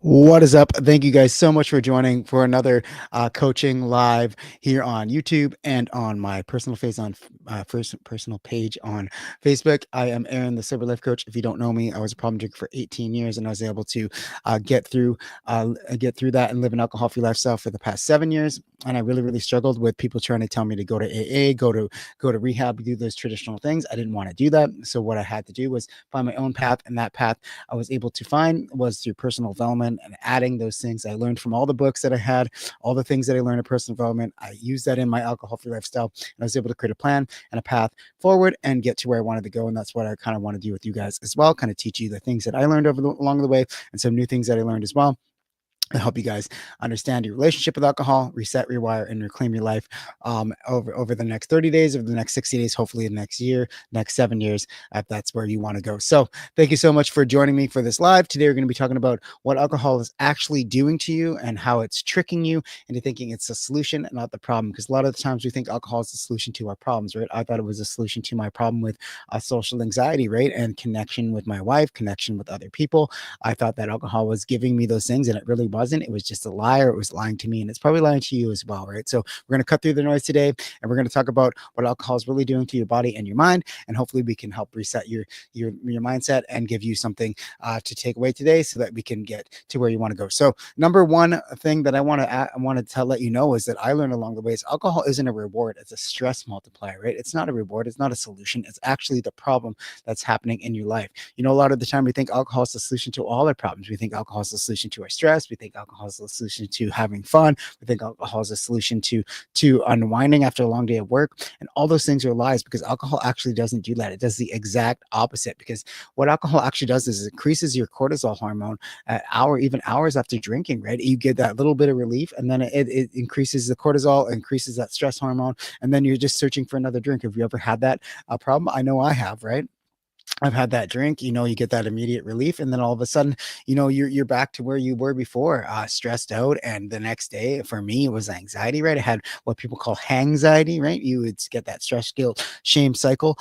What is up? Thank you guys so much for joining for another coaching live here on YouTube and on my personal face on personal page on Facebook. I am Aaron, the sober life coach. If you don't know me, I was a problem drinker for 18 years, and I was able to get through that and live an alcohol-free lifestyle for the past 7 years. And I really, really struggled with people trying to tell me to go to AA, go to rehab, do those traditional things. I didn't want to do that. So what I had to do was find my own path, and that path I was able to find was through personal development and adding those things I learned from all the books that I had, all the things that I learned in personal development. I used that in my alcohol-free lifestyle, and I was able to create a plan and a path forward and get to where I wanted to go. And that's what I kind of want to do with you guys as well, kind of teach you the things that I learned along the way and some new things that I learned as well, and help you guys understand your relationship with alcohol, reset, rewire, and reclaim your life over the next 30 days, over the next 60 days, hopefully the next year, next 7 years, if that's where you want to go. So thank you so much for joining me for this live. Today, we're going to be talking about what alcohol is actually doing to you and how it's tricking you into thinking it's a solution and not the problem. Because a lot of the times we think alcohol is the solution to our problems, right? I thought it was a solution to my problem with social anxiety, right? And connection with my wife, connection with other people. I thought that alcohol was giving me those things, and it really wasn't. It was just a liar. It was lying to me, and it's probably lying to you as well, right? So we're going to cut through the noise today, and we're going to talk about what alcohol is really doing to your body and your mind, and hopefully we can help reset your mindset and give you something to take away today, so that we can get to where you want to go. So number one thing that I wanted to let you know is that I learned along the way is alcohol isn't a reward; it's a stress multiplier, right? It's not a reward. It's not a solution. It's actually the problem that's happening in your life. You know, a lot of the time we think alcohol is the solution to all our problems. We think alcohol is the solution to our stress. We think alcohol is the solution to having fun. We think alcohol is a solution to unwinding after a long day of work. And all those things are lies, because alcohol actually doesn't do that. It does the exact opposite, because what alcohol actually does is it increases your cortisol hormone even hours after drinking, right? You get that little bit of relief, and then it increases the cortisol, increases that stress hormone, and then you're just searching for another drink. Have you ever had that problem? I know I have, right? I've had that drink, you get that immediate relief, and then all of a sudden, you're back to where you were before, stressed out. And the next day, for me, it was anxiety, right? I had what people call hangxiety, right? You would get that stress, guilt, shame cycle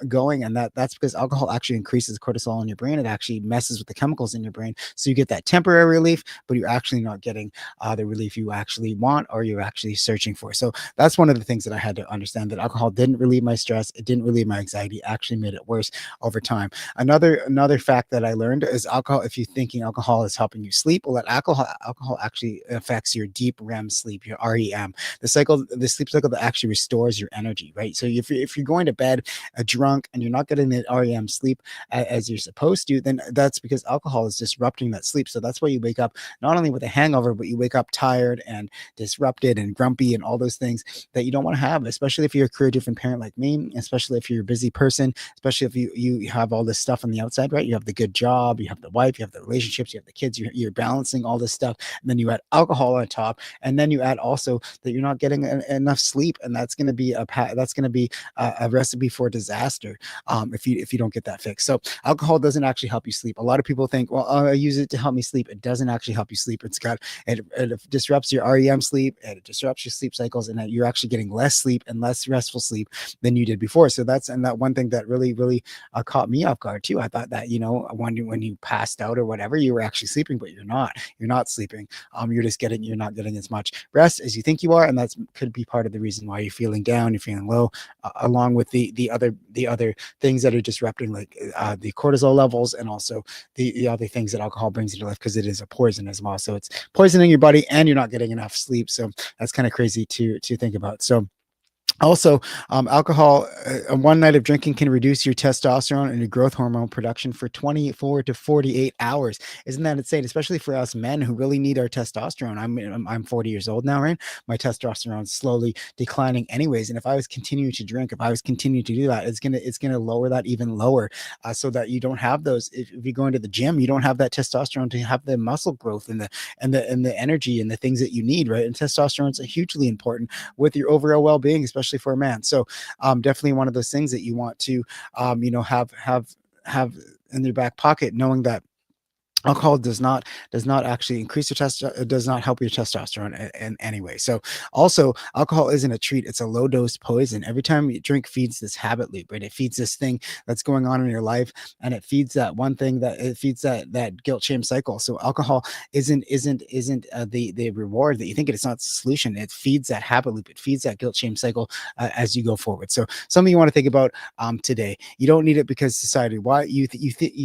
going, and that's because alcohol actually increases cortisol in your brain. It actually messes with the chemicals in your brain, so you get that temporary relief, but you're actually not getting the relief you actually want or you're actually searching for. So that's one of the things that I had to understand, that alcohol didn't relieve my stress, it didn't relieve my anxiety, actually made it worse over time. Another fact that I learned is alcohol. If you're thinking alcohol is helping you sleep, well, that alcohol actually affects your deep REM sleep, your REM, the sleep cycle that actually restores your energy, right? So if you're going to bed drunk and you're not getting the REM sleep as you're supposed to, then that's because alcohol is disrupting that sleep. So that's why you wake up not only with a hangover, but you wake up tired and disrupted and grumpy and all those things that you don't want to have, especially if you're a career different parent like me, especially if you're a busy person, especially if you have all this stuff on the outside, right? You have the good job, you have the wife, you have the relationships, you have the kids, you're balancing all this stuff, and then you add alcohol on top, and then you add also that you're not getting enough sleep, and that's going to be a recipe for disaster if you don't get that fixed. So alcohol doesn't actually help you sleep. A lot of people think, well, I use it to help me sleep. It doesn't actually help you sleep. It disrupts your REM sleep, and it disrupts your sleep cycles, and that you're actually getting less sleep and less restful sleep than you did before. So that one thing that really caught me off guard too. I thought that, when you passed out or whatever, you were actually sleeping, but you're not. You're not sleeping. You're not getting as much rest as you think you are, and that could be part of the reason why you're feeling down, you're feeling low, along with the other things that are disrupting, like the cortisol levels, and also the other things that alcohol brings into life, because it is a poison as well. So it's poisoning your body, and you're not getting enough sleep. So that's kind of crazy to think about. So also, alcohol, one night of drinking can reduce your testosterone and your growth hormone production for 24 to 48 hours. Isn't that insane? Especially for us men who really need our testosterone. I'm 40 years old now, right? My testosterone's slowly declining anyways. And if I was continuing to drink, if I was continuing to do that, it's gonna lower that even lower, so that you don't have those. If you go into the gym, you don't have that testosterone to have the muscle growth and the energy and the things that you need, right? And testosterone is hugely important with your overall well-being, especially for a man. So definitely one of those things that you want to have in your back pocket, knowing that Alcohol does not actually increase your it does not help your testosterone in any way. So also, alcohol isn't a treat, it's a low dose poison. Every time you drink feeds this habit loop, right? It feeds this thing that's going on in your life, and it feeds that one thing, that it feeds that guilt shame cycle. So alcohol isn't the reward that you think it is. Not the solution. It feeds that habit loop, it feeds that guilt shame cycle as you go forward. So something you want to think about today. You don't need it because society, why you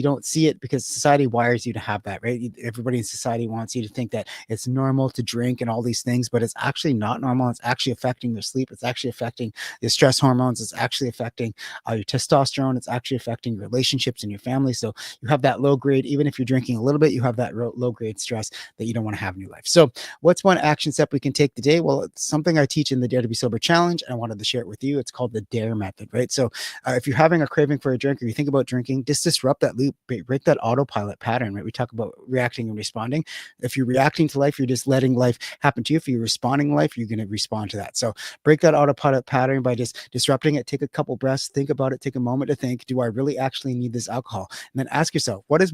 don't see it because society wires you to have that, right? Everybody in society wants you to think that it's normal to drink and all these things, but it's actually not normal. It's actually affecting your sleep. It's actually affecting your stress hormones. It's actually affecting your testosterone. It's actually affecting your relationships and your family. So you have that low grade, even if you're drinking a little bit, you have that low grade stress that you don't want to have in your life. So what's one action step we can take today? Well, it's something I teach in the Dare to Be Sober Challenge, and I wanted to share it with you. It's called the D.A.R.E method, right? So if you're having a craving for a drink, or you think about drinking, just disrupt that loop, break that autopilot pattern, right? We talk about reacting and responding. If you're reacting to life, you're just letting life happen to you. If you're responding to life, you're going to respond to that. So break that autopilot pattern by just disrupting it. Take a couple breaths, think about it, take a moment to think, do I really actually need this alcohol? And then ask yourself, what is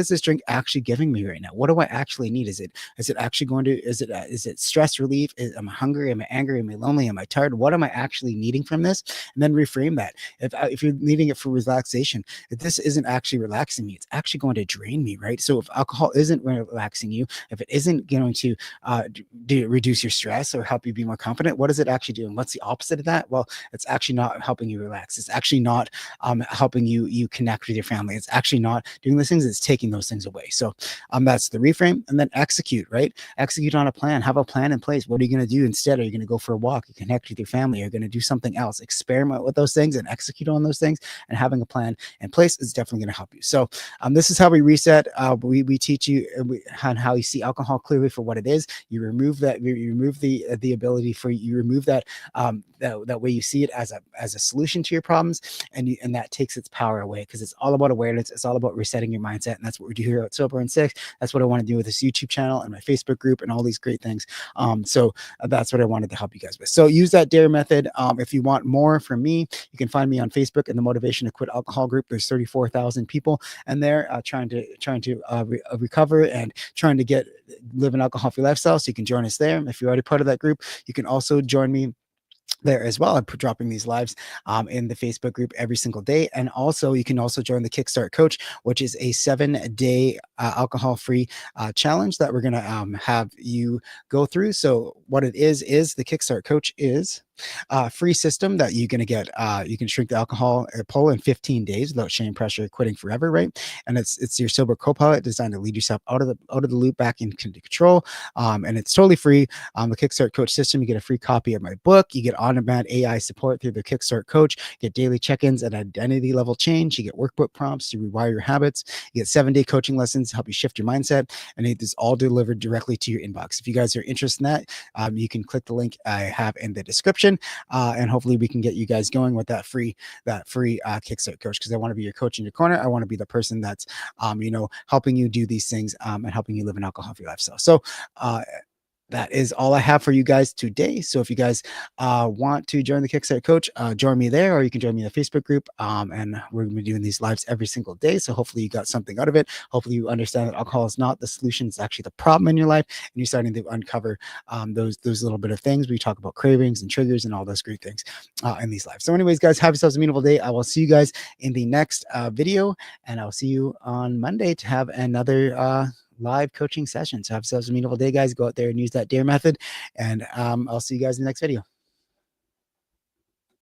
this drink actually giving me right now? What do I actually need? Is it actually going to, is it stress relief? Am I hungry? Am I angry? Am I lonely? Am I tired? What am I actually needing from this? And then reframe that. If you're needing it for relaxation, if this isn't actually relaxing me, it's actually going to drain me, right? So if alcohol isn't relaxing you, if it isn't going to reduce your stress or help you be more confident, what is it actually doing? What's the opposite of that? Well, it's actually not helping you relax. It's actually not helping you connect with your family. It's actually not doing those things. It's taking those things away. So that's the reframe, and then execute, right? Execute on a plan. Have a plan in place. What are you going to do instead? Are you going to go for a walk? You connect with your family? Are you going to do something else? Experiment with those things and execute on those things. And having a plan in place is definitely going to help you. So this is how we reset. We teach you on how you see alcohol clearly for what it is. You remove that. You remove the ability for you remove that way you see it as a solution to your problems, and that takes its power away, because it's all about awareness. It's all about resetting your mindset, and that's what we do here at Sober and Six. That's what I want to do with this YouTube channel and my Facebook group and all these great things. So that's what I wanted to help you guys with. So use that D.A.R.E method. If you want more from me, you can find me on Facebook in the Motivation to Quit Alcohol group. There's 34,000 people, and they're trying to recover and trying to live an alcohol-free lifestyle. So you can join us there. If you're already part of that group, you can also join me there as well. I'm dropping these lives in the Facebook group every single day. And also, you can also join the Kickstart Coach, which is a 7-day alcohol-free challenge that we're going to have you go through. So what it is the Kickstart Coach is free system that you're going to get. You can shrink the alcohol pull in 15 days without shame, pressure, quitting forever, right? And it's your sober co-pilot designed to lead yourself out of the loop back into control. And it's totally free. The Kickstart Coach system, you get a free copy of my book. You get on-demand AI support through the Kickstart Coach. You get daily check-ins and identity level change. You get workbook prompts to rewire your habits. You get 7-day coaching lessons to help you shift your mindset. And it is all delivered directly to your inbox. If you guys are interested in that, you can click the link I have in the description. And hopefully we can get you guys going with that free Kickstart Coach, because I want to be your coach in your corner. I want to be the person that's helping you do these things and helping you live an alcohol-free lifestyle. So that is all I have for you guys today. So if you guys want to join the Kickstart Coach, join me there, or you can join me in the Facebook group. And we're going to be doing these lives every single day. So hopefully you got something out of it. Hopefully you understand that alcohol is not the solution. It's actually the problem in your life. And you're starting to uncover those little bit of things. We talk about cravings and triggers and all those great things in these lives. So anyways, guys, have yourselves a beautiful day. I will see you guys in the next video, and I'll see you on Monday to have another live coaching session. So have yourselves a beautiful day, guys. Go out there and use that D.A.R.E method, and I'll see you guys in the next video.